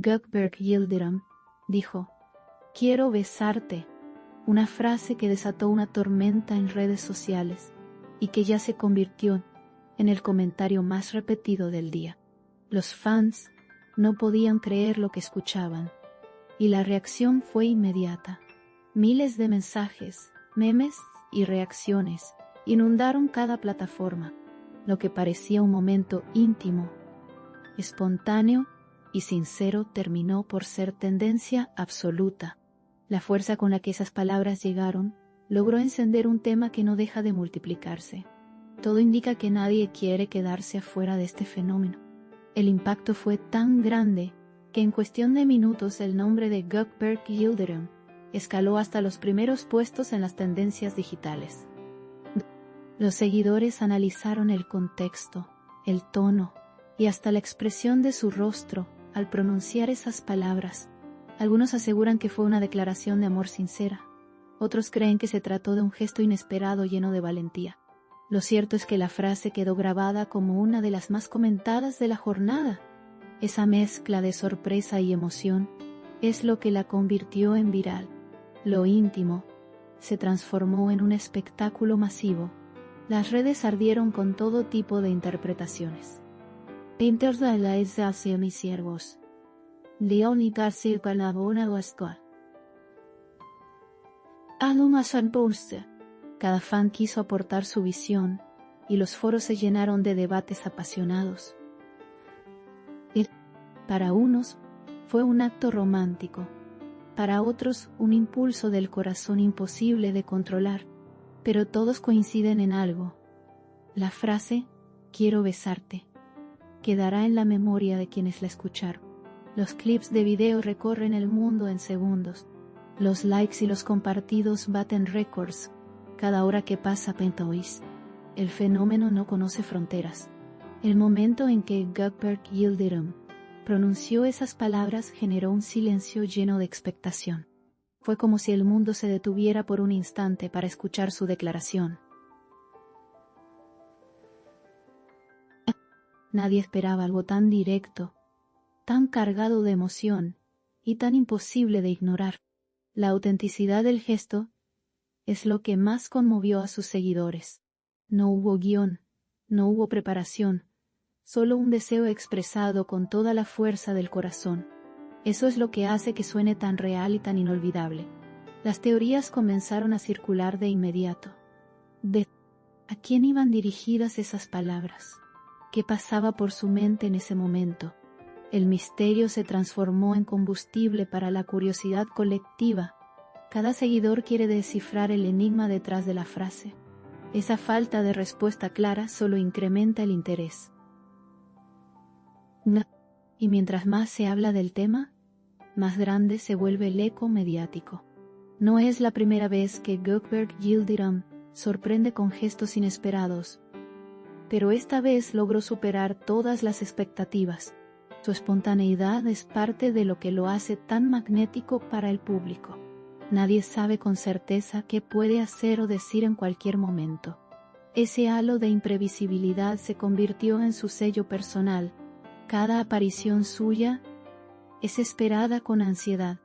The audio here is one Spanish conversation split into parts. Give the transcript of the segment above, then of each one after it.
Gökberg Yildirim dijo: "Quiero besarte", una frase que desató una tormenta en redes sociales y que ya se convirtió en el comentario más repetido del día. Los fans no podían creer lo que escuchaban, y la reacción fue inmediata. Miles de mensajes, memes y reacciones inundaron cada plataforma. Lo que parecía un momento íntimo, espontáneo y sincero terminó por ser tendencia absoluta. La fuerza con la que esas palabras llegaron logró encender un tema que no deja de multiplicarse. Todo indica que nadie quiere quedarse afuera de este fenómeno. El impacto fue tan grande que en cuestión de minutos el nombre de Gökberg Yildirim escaló hasta los primeros puestos en las tendencias digitales. Los seguidores analizaron el contexto, el tono y hasta la expresión de su rostro al pronunciar esas palabras. Algunos aseguran que fue una declaración de amor sincera. Otros creen que se trató de un gesto inesperado lleno de valentía. Lo cierto es que la frase quedó grabada como una de las más comentadas de la jornada. Esa mezcla de sorpresa y emoción es lo que la convirtió en viral. Lo íntimo se transformó en un espectáculo masivo. Las redes ardieron con todo tipo de interpretaciones. Painters de la isla hacia mis siervos. León y García Calabona Huasca. Alumasan Pulse. Cada fan quiso aportar su visión y los foros se llenaron de debates apasionados. Para unos fue un acto romántico, para otros un impulso del corazón imposible de controlar, pero todos coinciden en algo. La frase "quiero besarte" quedará en la memoria de quienes la escucharon. Los clips de video recorren el mundo en segundos. Los likes y los compartidos baten récords cada hora que pasa Pentois. El fenómeno no conoce fronteras. El momento en que Gökberg Yildirim pronunció esas palabras generó un silencio lleno de expectación. Fue como si el mundo se detuviera por un instante para escuchar su declaración. Nadie esperaba algo tan directo, tan cargado de emoción y tan imposible de ignorar. La autenticidad del gesto es lo que más conmovió a sus seguidores. No hubo guión, no hubo preparación, solo un deseo expresado con toda la fuerza del corazón. Eso es lo que hace que suene tan real y tan inolvidable. Las teorías comenzaron a circular de inmediato. ¿A quién iban dirigidas esas palabras? ¿Qué pasaba por su mente en ese momento? El misterio se transformó en combustible para la curiosidad colectiva. Cada seguidor quiere descifrar el enigma detrás de la frase. Esa falta de respuesta clara solo incrementa el interés. Y mientras más se habla del tema, más grande se vuelve el eco mediático. No es la primera vez que Gökberg Yildirim sorprende con gestos inesperados, pero esta vez logró superar todas las expectativas. Su espontaneidad es parte de lo que lo hace tan magnético para el público. Nadie sabe con certeza qué puede hacer o decir en cualquier momento. Ese halo de imprevisibilidad se convirtió en su sello personal. Cada aparición suya es esperada con ansiedad,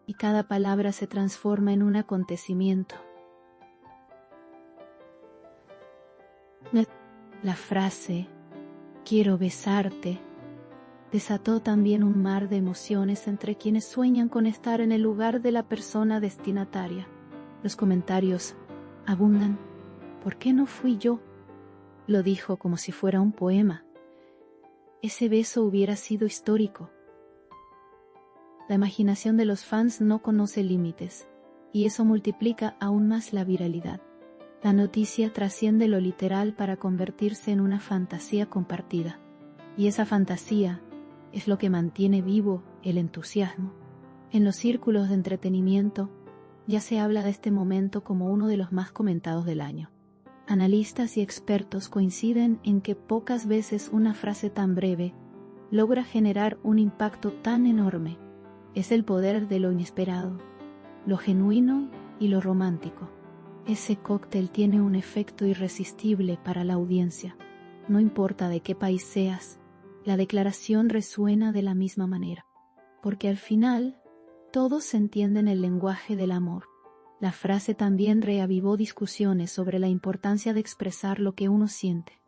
y cada palabra se transforma en un acontecimiento. La frase "quiero besarte" desató también un mar de emociones entre quienes sueñan con estar en el lugar de la persona destinataria. Los comentarios abundan. ¿Por qué no fui yo? Lo dijo como si fuera un poema. Ese beso hubiera sido histórico. La imaginación de los fans no conoce límites, y eso multiplica aún más la viralidad. La noticia trasciende lo literal para convertirse en una fantasía compartida. Y esa fantasía es lo que mantiene vivo el entusiasmo. En los círculos de entretenimiento ya se habla de este momento como uno de los más comentados del año. Analistas y expertos coinciden en que pocas veces una frase tan breve logra generar un impacto tan enorme. Es el poder de lo inesperado, lo genuino y lo romántico. Ese cóctel tiene un efecto irresistible para la audiencia. No importa de qué país seas, la declaración resuena de la misma manera. porque al final todos se entienden el lenguaje del amor. La frase también reavivó discusiones sobre la importancia de expresar lo que uno siente.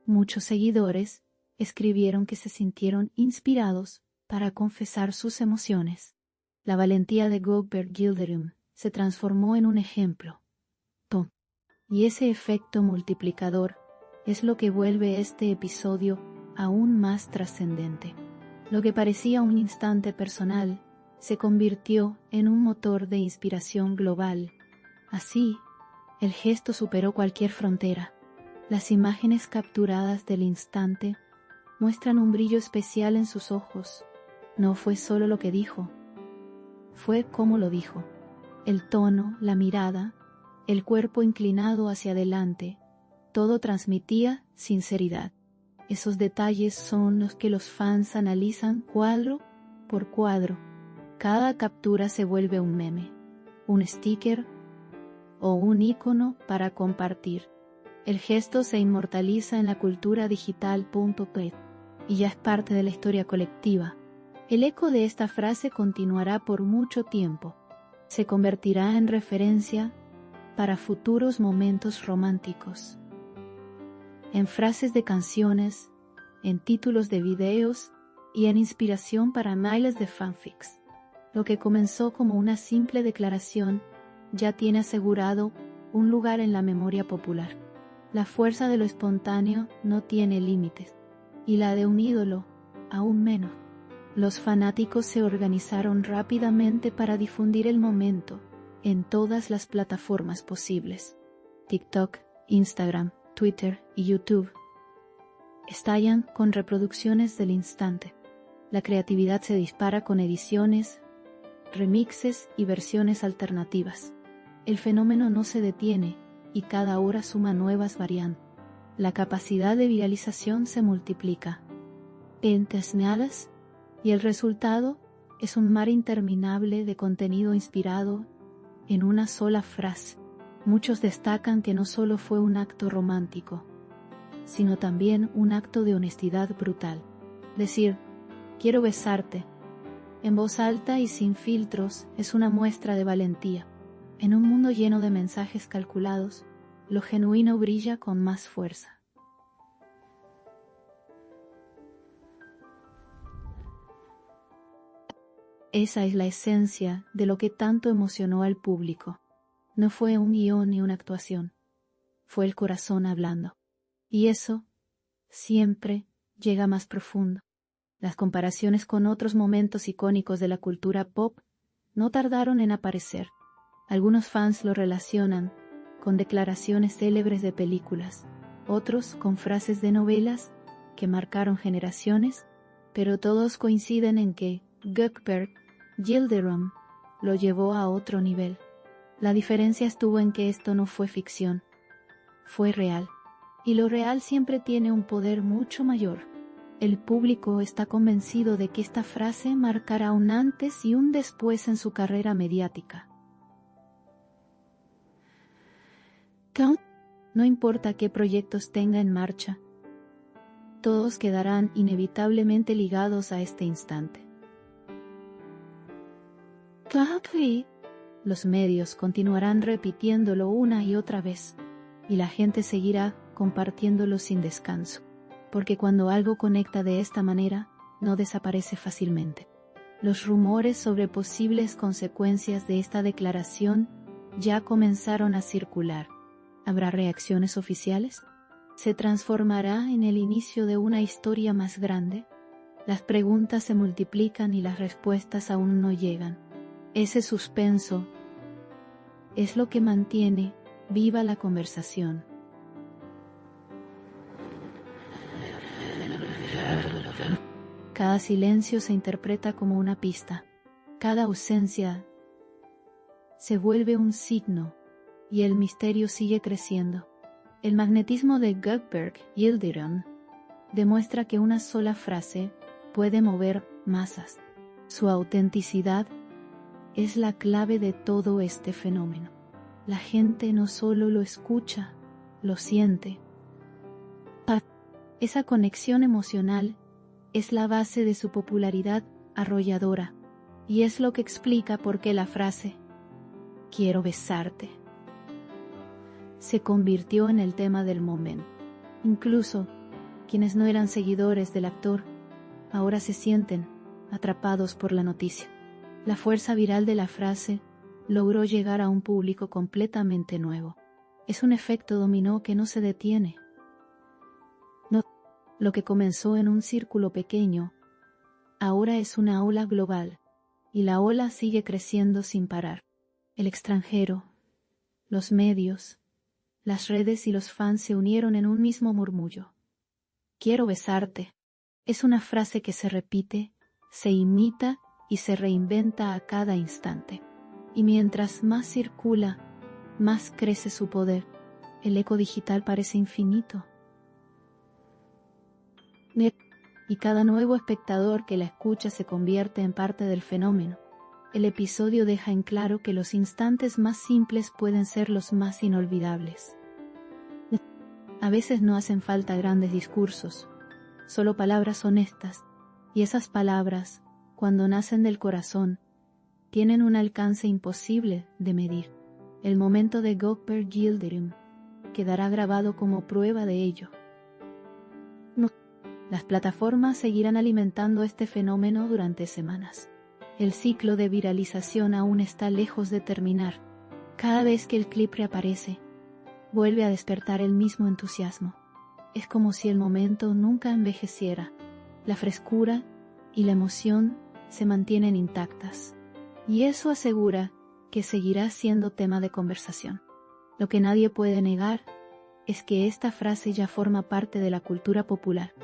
Muchos seguidores escribieron que se sintieron inspirados para confesar sus emociones. La valentía de Gökberk Yildirim se transformó en un ejemplo. Y ese efecto multiplicador es lo que vuelve este episodio aún más trascendente. Lo que parecía un instante personal se convirtió en un motor de inspiración global. Así, el gesto superó cualquier frontera. Las imágenes capturadas del instante muestran un brillo especial en sus ojos. No fue solo lo que dijo, fue cómo lo dijo. El tono, la mirada, el cuerpo inclinado hacia adelante, todo transmitía sinceridad. Esos detalles son los que los fans analizan cuadro por cuadro. Cada captura se vuelve un meme, un sticker o un icono para compartir. El gesto se inmortaliza en la cultura digital. Y ya es parte de la historia colectiva. El eco de esta frase continuará por mucho tiempo. Se convertirá en referencia para futuros momentos románticos. En frases de canciones, en títulos de videos y en inspiración para miles de fanfics. Lo que comenzó como una simple declaración ya tiene asegurado un lugar en la memoria popular. La fuerza de lo espontáneo no tiene límites, y la de un ídolo aún menos. Los fanáticos se organizaron rápidamente para difundir el momento en todas las plataformas posibles. TikTok, Instagram, Twitter y YouTube estallan con reproducciones del instante. La creatividad se dispara con ediciones, remixes y versiones alternativas. El fenómeno no se detiene y cada hora suma nuevas variantes. La capacidad de viralización se multiplica. Y el resultado es un mar interminable de contenido inspirado en una sola frase. Muchos destacan que no solo fue un acto romántico, sino también un acto de honestidad brutal. Decir, quiero besarte, en voz alta y sin filtros, es una muestra de valentía. En un mundo lleno de mensajes calculados, lo genuino brilla con más fuerza. Esa es la esencia de lo que tanto emocionó al público. No fue un guión ni una actuación, fue el corazón hablando. Y eso siempre llega más profundo. Las comparaciones con otros momentos icónicos de la cultura pop no tardaron en aparecer. Algunos fans lo relacionan con declaraciones célebres de películas, otros con frases de novelas que marcaron generaciones, pero todos coinciden en que Gökberk Yildirim lo llevó a otro nivel. La diferencia estuvo en que esto no fue ficción, fue real. Y lo real siempre tiene un poder mucho mayor. El público está convencido de que esta frase marcará un antes y un después en su carrera mediática. No importa qué proyectos tenga en marcha, todos quedarán inevitablemente ligados a este instante. Los medios continuarán repitiéndolo una y otra vez, y la gente seguirá compartiéndolo sin descanso, porque cuando algo conecta de esta manera, no desaparece fácilmente. Los rumores sobre posibles consecuencias de esta declaración ya comenzaron a circular. ¿Habrá reacciones oficiales? ¿Se transformará en el inicio de una historia más grande? Las preguntas se multiplican y las respuestas aún no llegan. Ese suspenso es lo que mantiene viva la conversación. Cada silencio se interpreta como una pista. Cada ausencia se vuelve un signo y el misterio sigue creciendo. El magnetismo de Gökberk Yildirim demuestra que una sola frase puede mover masas. Su autenticidad es la clave de todo este fenómeno. La gente no solo lo escucha, lo siente. Esa conexión emocional es la base de su popularidad arrolladora, y es lo que explica por qué la frase "quiero besarte" se convirtió en el tema del momento. Incluso quienes no eran seguidores del actor ahora se sienten atrapados por la noticia. La fuerza viral de la frase logró llegar a un público completamente nuevo. Es un efecto dominó que no se detiene. Lo que comenzó en un círculo pequeño, ahora es una ola global, y la ola sigue creciendo sin parar. El extranjero, los medios, las redes y los fans se unieron en un mismo murmullo. Quiero besarte. Es una frase que se repite, se imita y se reinventa a cada instante. Y mientras más circula, más crece su poder. El eco digital parece infinito. Y cada nuevo espectador que la escucha se convierte en parte del fenómeno. El episodio deja en claro que los instantes más simples pueden ser los más inolvidables. A veces no hacen falta grandes discursos, solo palabras honestas, y esas palabras, cuando nacen del corazón, tienen un alcance imposible de medir. El momento de Gökberg Yildirim quedará grabado como prueba de ello. Las plataformas seguirán alimentando este fenómeno durante semanas. El ciclo de viralización aún está lejos de terminar. Cada vez que el clip reaparece, vuelve a despertar el mismo entusiasmo. Es como si el momento nunca envejeciera. La frescura y la emoción se mantienen intactas. Y eso asegura que seguirá siendo tema de conversación. Lo que nadie puede negar es que esta frase ya forma parte de la cultura popular.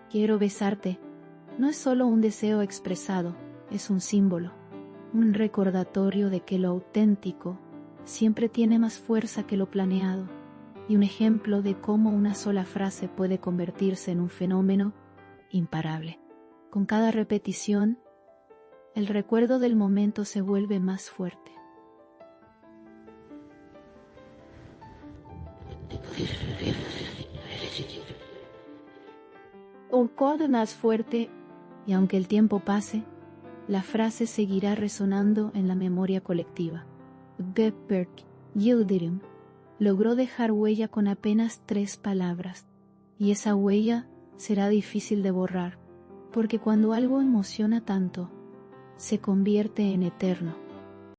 Quiero besarte no es solo un deseo expresado, es un símbolo, un recordatorio de que lo auténtico siempre tiene más fuerza que lo planeado, y un ejemplo de cómo una sola frase puede convertirse en un fenómeno imparable. Con cada repetición, el recuerdo del momento se vuelve más fuerte. Un codo más fuerte, y aunque el tiempo pase, la frase seguirá resonando en la memoria colectiva. Gökberg Yildirim logró dejar huella con apenas 3 palabras, y esa huella será difícil de borrar, porque cuando algo emociona tanto, se convierte en eterno.